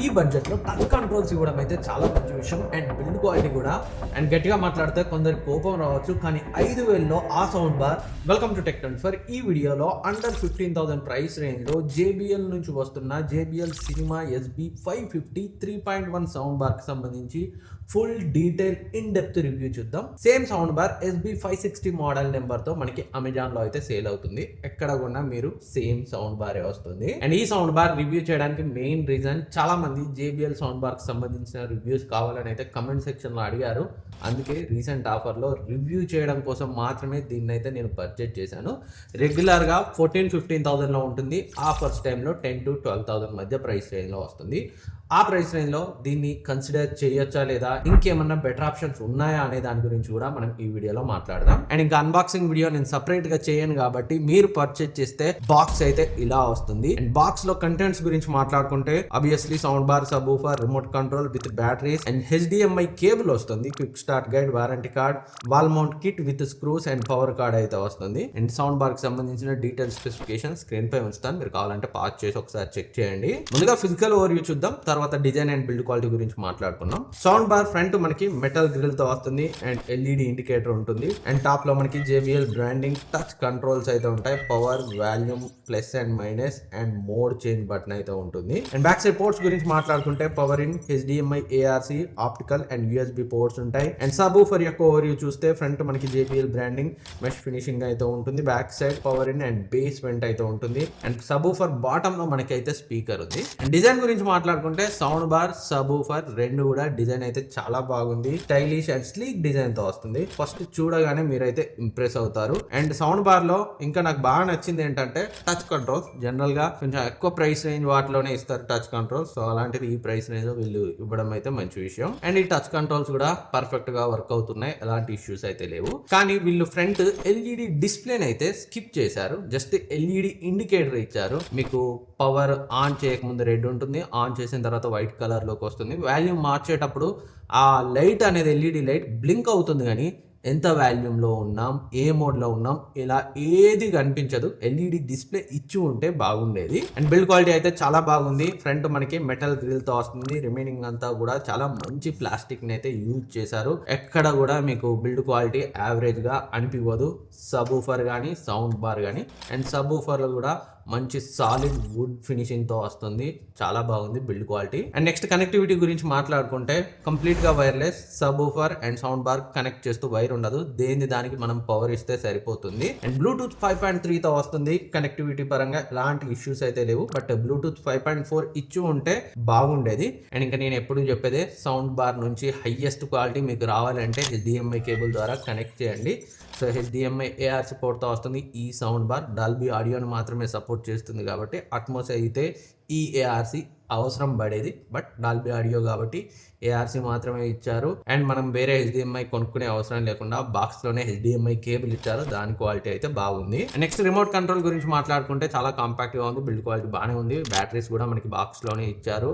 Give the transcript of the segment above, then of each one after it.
ఈ బడ్జెట్ లో touch controls ఇవ్వడం అయితే చాలా మంచి విషయం. అండ్ బిల్డ్ క్వాలిటీ కూడా. అండ్ గట్టిగా మాట్లాడితే కొందరికి కోపం రావచ్చు, కానీ 5,000లో ఆ sound bar. Welcome to tech trends. For ఈ వీడియోలో అండర్ 15,000 ప్రైస్ రేంజ్ లో JBL నుంచి వస్తున్న JBL Cinema SB550 3.1 sound bar కి సంబంధించి full detail in depth review చూద్దాం. Same sound bar SB560 model number తో మనకి అమెజాన్ లో అయితే సేల్ అవుతుంది. ఎక్కడ కూడా మీరు సేమ్ సౌండ్ బారే వస్తుంది. అండ్ ఈ సౌండ్ బార్ రివ్యూ చేయడానికి మెయిన్ రీజన్, చాలా మంది JBL సౌండ్ బార్ కి సంబంధించిన రివ్యూస్ కావాలని అయితే కమెంట్ సెక్షన్ లో అడిగారు. అందుకే రీసెంట్ ఆఫర్ లో రివ్యూ చేయడం కోసం మాత్రమే దీన్ని అయితే నేను పర్చేజ్ చేశాను. రెగ్యులర్ గా 14-15,000 లో ఉంటుంది. ఆఫర్స్ టైంలో 10 to 12,000 మధ్య ప్రైస్ రేంజ్ లో వస్తుంది. ఆ ప్రైస్ రేంజ్ లో దీన్ని కన్సిడర్ చేయొచ్చా లేదా, ఇంకేమన్నా బెటర్ ఆప్షన్స్ ఉన్నాయా అనే దాని గురించి కూడా మనం ఈ వీడియోలో మాట్లాడదాం. అండ్ ఇంకా అన్బాక్సింగ్ వీడియో నేను సపరేట్ గా చేయను కాబట్టి మీరు పర్చేజ్ చేస్తే బాక్స్ అయితే ఇలా వస్తుంది. అండ్ బాక్స్ లో కంటెంట్స్ గురించి మాట్లాడుకుంటే obviously sound bar, subwoofer, remote control with batteries and HDMI cable వస్తుంది. Quick start guide, warranty card, wall mount kit with screws and power cord అయితే వస్తుంది. అండ్ సౌండ్ బార్ కి సంబంధించిన detail specification screen పై ఉంచుతాను, మీరు కావాలంటే pause చేసి ఒకసారి చెక్ చేయండి. ముందుగా ఫిజికల్ ఓవర్వ్యూ చూద్దాం, తర్వాత డిజైన్ అండ్ బిల్డ్ క్వాలిటీ గురించి మాట్లాడుకున్నాం. సౌండ్ బార్ ఫ్రంట్ మనకి మెటల్ గ్రిల్ తో వస్తుంది అండ్ LED ఇండికేటర్ ఉంటుంది. అండ్ టాప్ లో మనకి JBL బ్రాండింగ్, టచ్ కంట్రోల్స్ అయితే ఉంటాయి. Power, volume, plus and minus and mode change button అయితే ఉంటుంది. అండ్ బ్యాక్ సైడ్ పోర్ట్స్ గురించి మాట్లాడుకుంటే power in, HDMI, ARC, optical and USB ports ఉంటాయి. అండ్ సబ్ వూఫర్ యొక్క ఓవర్వ్యూ చూస్తే ఫ్రంట్ మనకి JBL బ్రాండింగ్, మెష్ ఫినిషింగ్ అయితే ఉంటుంది. Back side power in and base vent అయితే ఉంటుంది. అండ్ సబ్ వూఫర్ బాటమ్ లో మనకి అయితే స్పీకర్ ఉంది. అండ్ డిజైన్ గురించి మాట్లాడుకుంటే సౌండ్ బార్, సబ్ వూఫర్ రెండు కూడా డిజైన్ అయితే చాలా బాగుంది. స్టైలిష్ అండ్ స్లీక్ డిజైన్ తో వస్తుంది. ఫస్ట్ చూడగానే మీరైతే ఇంప్రెస్ అవుతారు. అండ్ సౌండ్ బార్ లో ఇంకా నాకు బాగా నచ్చింది ఏంటంటే టచ్ కంట్రోల్స్. జనరల్ గా కొంచెం ఎక్కువ ప్రైస్ రేంజ్ వాటిలోనే ఇస్తారు టచ్ కంట్రోల్స్. సో అలాంటిది ఈ ప్రైస్ రేంజ్ లో వీళ్ళు ఇవ్వడం అయితే మంచి విషయం. అండ్ ఈ టచ్ కంట్రోల్స్ కూడా పర్ఫెక్ట్ గా వర్క్ అవుతున్నాయి, ఎలాంటి ఇష్యూస్ అయితే లేవు. కానీ వీళ్ళు ఫ్రంట్ LED డిస్ప్లేని అయితే స్కిప్ చేశారు. జస్ట్ LED ఇండికేటర్ ఇచ్చారు. మీకు పవర్ ఆన్ చేయకముందు రెడ్ ఉంటుంది, ఆన్ చేసిన తర్వాత వైట్ కలర్ లోకి వస్తుంది. వాల్యూమ్ మార్చేటప్పుడు ఆ లైట్ అనేది LED లైట్ బ్లింక్ అవుతుంది, కానీ ఎంత వాల్యూమ్లో ఉన్నాం, ఏ మోడ్లో ఉన్నాం, ఇలా ఏది కనిపించదు. LED డిస్ప్లే ఇచ్చి ఉంటే బాగుండేది. అండ్ బిల్డ్ క్వాలిటీ అయితే చాలా బాగుంది. ఫ్రంట్ మనకి మెటల్ గ్రిల్తో వస్తుంది. రిమైనింగ్ అంతా కూడా చాలా మంచి ప్లాస్టిక్ని అయితే యూజ్ చేశారు. ఎక్కడ కూడా మీకు బిల్డ్ క్వాలిటీ యావరేజ్గా అనిపించదు. సబ్ వూఫర్ కానీ, సౌండ్ బార్ కానీ. అండ్ సబ్ వూఫర్లో కూడా మంచి సాలిడ్ వుడ్ ఫినిషింగ్ తో వస్తుంది. చాలా బాగుంది build quality. And next connectivity గురించి మాట్లాడుకుంటే కంప్లీట్ గా wireless. Sub woofer and sound bar connect చేస్తూ వైర్ ఉండదు, దేని దానికి మనం పవర్ ఇస్తే సరిపోతుంది. అండ్ బ్లూటూత్ 5.3 తో వస్తుంది. కనెక్టివిటీ పరంగా ఎలాంటి ఇష్యూస్ అయితే లేవు, బట్ బ్లూటూత్ 5.4 ఇచ్చి ఉంటే బాగుండేది. అండ్ ఇంకా నేను ఎప్పుడు చెప్పేదే, సౌండ్ బార్ నుంచి హైయెస్ట్ క్వాలిటీ మీకు రావాలంటే HDMI కేబుల్ ద్వారా కనెక్ట్ చేయండి. సో HDMI ARC పోర్ట్తో వస్తుంది. ఈ సౌండ్ బార్ డాల్బీ ఆడియోని మాత్రమే సపోర్ట్ చేస్తుంది కాబట్టి అట్మోస్ అయితే ఈ ARC అవసరం పడేది, బట్ డాల్బీ ఆడియో కాబట్టి ARC మాత్రమే ఇచ్చారు. అండ్ మనం వేరే HDMI కొనుక్కునే అవసరం లేకుండా బాక్స్ లోనే HDMI కేబుల్ ఇచ్చారు. దాని క్వాలిటీ అయితే బాగుంది. నెక్స్ట్ రిమోట్ కంట్రోల్ గురించి మాట్లాడుకుంటే చాలా కాంపాక్ట్ గా ఉంది. బిల్డ్ క్వాలిటీ బాగానే ఉంది. బ్యాటరీస్ కూడా మనకి బాక్స్ లోనే ఇచ్చారు.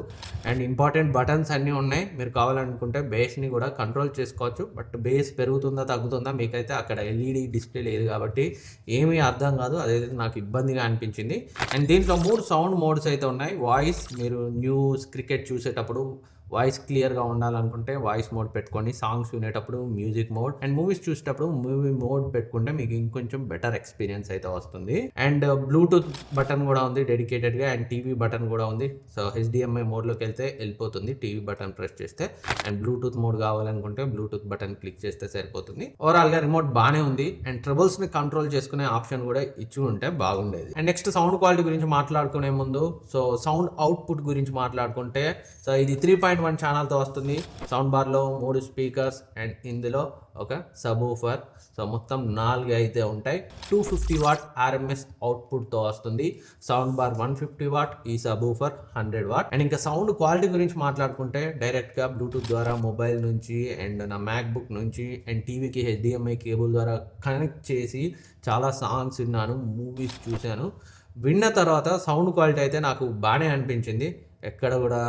అండ్ ఇంపార్టెంట్ బటన్స్ అన్ని ఉన్నాయి. మీరు కావాలనుకుంటే బేస్ ని కూడా కంట్రోల్ చేసుకోవచ్చు, బట్ బేస్ పెరుగుతుందా తగ్గుతుందా మీకైతే అక్కడ LED డిస్ప్లే లేదు కాబట్టి ఏమీ అర్థం కాదు. అదైతే నాకు ఇబ్బందిగా అనిపించింది. అండ్ దీంట్లో 3 సౌండ్ మోడ్స్ అయితే ఉన్నాయి. వాయిస్, మీరు న్యూస్, క్రికెట్ చూసేటప్పుడు వాయిస్ క్లియర్గా ఉండాలనుకుంటే వాయిస్ మోడ్ పెట్టుకొని, సాంగ్స్ వినేటప్పుడు మ్యూజిక్ మోడ్, అండ్ మూవీస్ చూసేటప్పుడు మూవీ మోడ్ పెట్టుకుంటే మీకు ఇంకొంచెం బెటర్ ఎక్స్పీరియన్స్ అయితే వస్తుంది. అండ్ బ్లూటూత్ బటన్ కూడా ఉంది డెడికేటెడ్ గా. అండ్ టీవీ బటన్ కూడా ఉంది. సో HDMI మోడ్లోకి వెళ్తే వెళ్ళిపోతుంది టీవీ బటన్ ప్రెస్ చేస్తే. అండ్ బ్లూటూత్ మోడ్ కావాలనుకుంటే బ్లూటూత్ బటన్ క్లిక్ చేస్తే సరిపోతుంది. ఓవరాల్ గా రిమోట్ బాగానే ఉంది. అండ్ ట్రబుల్స్ ని కంట్రోల్ చేసుకునే ఆప్షన్ కూడా ఇచ్చి ఉంటే బాగుండేది. అండ్ నెక్స్ట్ సౌండ్ క్వాలిటీ గురించి మాట్లాడుకునే ముందు, సో సౌండ్ అవుట్పుట్ గురించి మాట్లాడుకుంటే, సో ఇది 3.1 ఛానల్తో వస్తుంది. సౌండ్ బార్లో 3 స్పీకర్స్ అండ్ ఇందులో ఒక సబ్ వూఫర్. సో మొత్తం 4 అయితే ఉంటాయి. 250 వాట్ RMS అవుట్పుట్తో వస్తుంది. సౌండ్ బార్ 150 వాట్, ఈ సబ్ వూఫర్ 100 వాట్. అండ్ ఇంకా సౌండ్ క్వాలిటీ గురించి మాట్లాడుకుంటే డైరెక్ట్గా బ్లూటూత్ ద్వారా మొబైల్ నుంచి అండ్ నా మ్యాక్బుక్ నుంచి అండ్ టీవీకి HDMI కేబుల్ ద్వారా కనెక్ట్ చేసి చాలా సాంగ్స్ విన్నాను, మూవీస్ చూశాను. విన్న తర్వాత సౌండ్ క్వాలిటీ అయితే నాకు బాగానే అనిపించింది. ఎక్కడ కూడా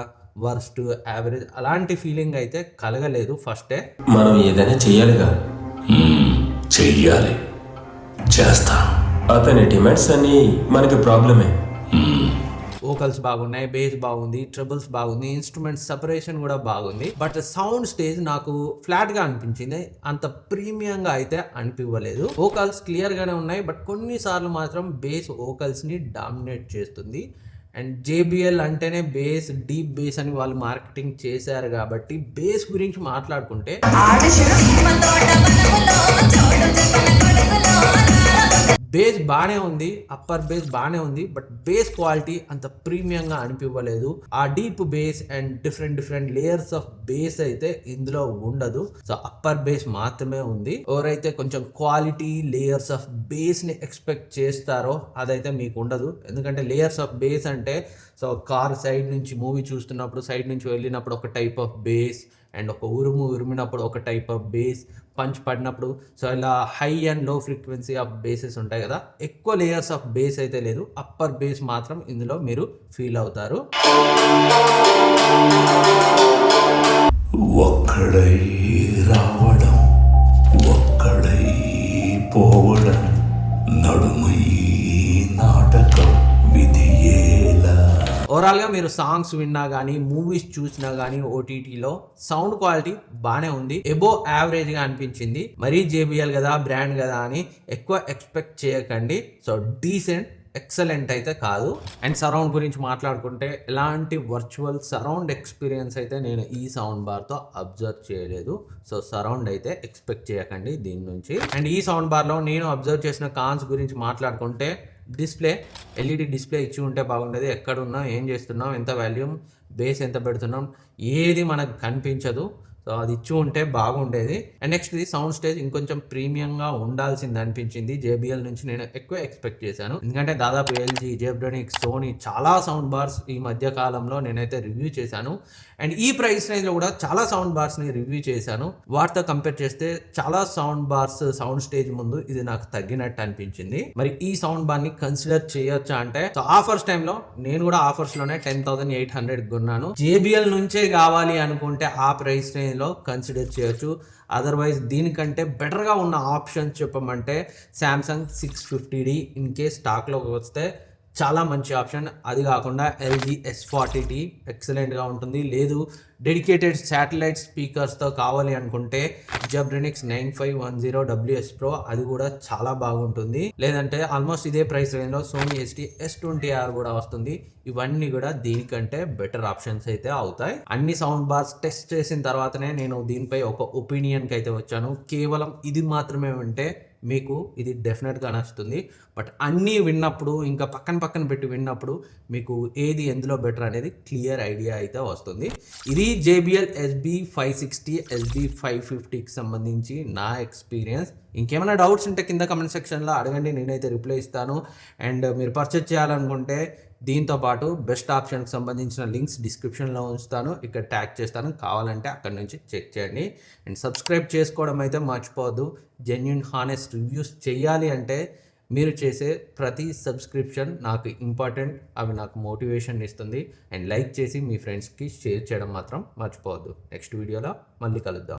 వర్స్ట్, యావరేజ్ అలాంటి ఫీలింగ్ అయితే కలగలేదు. ఫస్టే మనం ఏదైనా చెయ్యాలిగా, చెయ్యాలి, చేస్తాం. అతని డిమాండ్స్ అన్నీ మనకి ప్రాబ్లమే. వోకల్స్ బాగున్నాయి, బేస్ బాగుంది, ట్రిబుల్స్ బాగుంది, ఇన్స్ట్రుమెంట్ సెపరేషన్ కూడా బాగుంది. బట్ సౌండ్ స్టేజ్ నాకు ఫ్లాట్ గా అనిపించింది, అంత ప్రీమియంగా అయితే అనిపించలేదు. వోకల్స్ క్లియర్ గానే ఉన్నాయి, బట్ కొన్నిసార్లు మాత్రం బేస్ వోకల్స్ ని డామినేట్ చేస్తుంది. అండ్ JBL అంటేనే బేస్, డీప్ బేస్ అని వాళ్ళు మార్కెటింగ్ చేశారు కాబట్టి బేస్ గురించి మాట్లాడుకుంటే బేస్ బాగానే ఉంది, అప్పర్ బేస్ బాగానే ఉంది, బట్ బేస్ క్వాలిటీ అంత ప్రీమియంగా అనిపించలేదు. ఆ deep base and different layers of base అయితే ఇందులో ఉండదు. సో అప్పర్ బేస్ మాత్రమే ఉంది. ఎవరైతే కొంచెం క్వాలిటీ లేయర్స్ ఆఫ్ బేస్ ని ఎక్స్పెక్ట్ చేస్తారో అదైతే మీకు ఉండదు. ఎందుకంటే లేయర్స్ ఆఫ్ బేస్ అంటే సో కార్ సైడ్ నుంచి మూవీ చూస్తున్నప్పుడు సైడ్ నుంచి వెళ్ళినప్పుడు ఒక టైప్ ఆఫ్ బేస్, అండ్ ఒక ఉరిమినప్పుడు ఒక టైప్ ఆఫ్ బేస్, పంచ్ పడినప్పుడు సో ఇలా హై అండ్ లో ఫ్రీక్వెన్సీ ఆఫ్ బేసెస్ ఉంటాయి కదా. ఎక్కువ లేయర్స్ ఆఫ్ బేస్ అయితే లేదు, అప్పర్ బేస్ మాత్రం ఇందులో మీరు ఫీల్ అవుతారు. ఒక్కడై రావడం, ఒక్కడై పోవడం, నడుమై నాటకం విధియేలా. ఓవరాల్గా మీరు సాంగ్స్ విన్నా కానీ మూవీస్ చూసినా కానీ ఓటీటీలో సౌండ్ క్వాలిటీ బాగానే ఉంది, ఎబో యావరేజ్గా అనిపించింది. మరీ JBL కదా, బ్రాండ్ కదా అని ఎక్కువ ఎక్స్పెక్ట్ చేయకండి. సో డీసెంట్, ఎక్సలెంట్ అయితే కాదు. అండ్ సరౌండ్ గురించి మాట్లాడుకుంటే ఎలాంటి వర్చువల్ సరౌండ్ ఎక్స్పీరియన్స్ అయితే నేను ఈ సౌండ్ బార్తో అబ్జర్వ్ చేయలేదు. సో సరౌండ్ అయితే ఎక్స్పెక్ట్ చేయకండి దీని నుంచి. అండ్ ఈ సౌండ్ బార్లో నేను అబ్జర్వ్ చేసిన కాన్స్ గురించి మాట్లాడుకుంటే డిస్ప్లే, LED డిస్ప్లే ఇచ్చి ఉంటే బాగుండేది. ఎక్కడున్నాం, ఏం చేస్తున్నాం, ఎంత వాల్యూమ్, బేస్ ఎంత పెడుతున్నాం, ఏది మనకు కనిపించదు. సో అది ఇచ్చి ఉంటే బాగుండేది. అండ్ నెక్స్ట్ ఇది సౌండ్ స్టేజ్ ఇంకొంచెం ప్రీమియంగా ఉండాల్సింది అనిపించింది. JBL నుంచి నేను ఎక్కువ ఎక్స్పెక్ట్ చేశాను, ఎందుకంటే దాదాపు LG, జెబ్రానిక్స్, సోనీ చాలా సౌండ్ బార్స్ ఈ మధ్య కాలంలో నేనైతే రివ్యూ చేశాను. అండ్ ఈ ప్రైస్ రేంజ్లో కూడా చాలా సౌండ్ బార్స్ని రివ్యూ చేశాను. వాటితో కంపేర్ చేస్తే చాలా సౌండ్ బార్స్ సౌండ్ స్టేజ్ ముందు ఇది నాకు తగ్గినట్టు అనిపించింది. మరి ఈ సౌండ్ బార్ని కన్సిడర్ చేయొచ్చా అంటే, సో ఆఫర్స్ టైంలో నేను కూడా ఆఫర్స్లోనే 10,800 కొన్నాను. JBL నుంచే కావాలి అనుకుంటే ఆ ప్రైస్ రేంజ్ లో కన్సిడర్ చేయొచ్చు. అదర్వైజ్ దీనికంటే బెటర్గా ఉన్న ఆప్షన్స్ చెప్పమంటే Samsung 650D ఇన్ కేస్ స్టాక్లోకి వస్తే చాలా మంచి ఆప్షన్. అది కాకుండా LG S40T ఎక్సలెంట్గా ఉంటుంది. లేదు డెడికేటెడ్ శాటిలైట్ స్పీకర్స్తో కావాలి అనుకుంటే జెబ్రానిక్స్ 9510WS Pro అది కూడా చాలా బాగుంటుంది. లేదంటే ఆల్మోస్ట్ ఇదే ప్రైస్ రేంజ్లో సోనీ ST-S20R కూడా వస్తుంది. ఇవన్నీ కూడా దీనికంటే బెటర్ ఆప్షన్స్ అయితే అవుతాయి. అన్ని సౌండ్ బార్స్ టెస్ట్ చేసిన తర్వాతనే నేను దీనిపై ఒక ఒపీనియన్కి అయితే వచ్చాను. కేవలం ఇది మాత్రమే ఉంటే మీకు ఇది డెఫినెట్గా నచ్చుతుంది. బట్ అన్నీ విన్నప్పుడు, ఇంకా పక్కన పెట్టి విన్నప్పుడు మీకు ఏది ఎందులో బెటర్ అనేది క్లియర్ ఐడియా అయితే వస్తుంది. ఇది JBL SB560, SB550కి సంబంధించి నా ఎక్స్పీరియన్స్. ఇంకేమైనా డౌట్స్ ఉంటే కింద కమెంట్ సెక్షన్లో అడగండి, నేనైతే రిప్లై ఇస్తాను. అండ్ మీరు పర్చేజ్ చేయాలనుకుంటే దీంతో పాటు బెస్ట్ ఆప్షన్కి సంబంధించిన లింక్స్ డిస్క్రిప్షన్లో ఉంచుతాను, ఇక్కడ ట్యాగ్ చేస్తాను, కావాలంటే అక్కడ నుంచి చెక్ చేయండి. అండ్ సబ్స్క్రైబ్ చేసుకోవడం అయితే మర్చిపోవద్దు. జెన్యూన్ హానెస్ట్ రివ్యూస్ చేయాలి అంటే మీరు చేసే ప్రతి సబ్స్క్రిప్షన్ నాకు ఇంపార్టెంట్, అవి నాకు మోటివేషన్ ఇస్తుంది. అండ్ లైక్ చేసి మీ ఫ్రెండ్స్కి షేర్ చేయడం మాత్రం మర్చిపోవద్దు. నెక్స్ట్ వీడియోలో మళ్ళీ కలుద్దాం.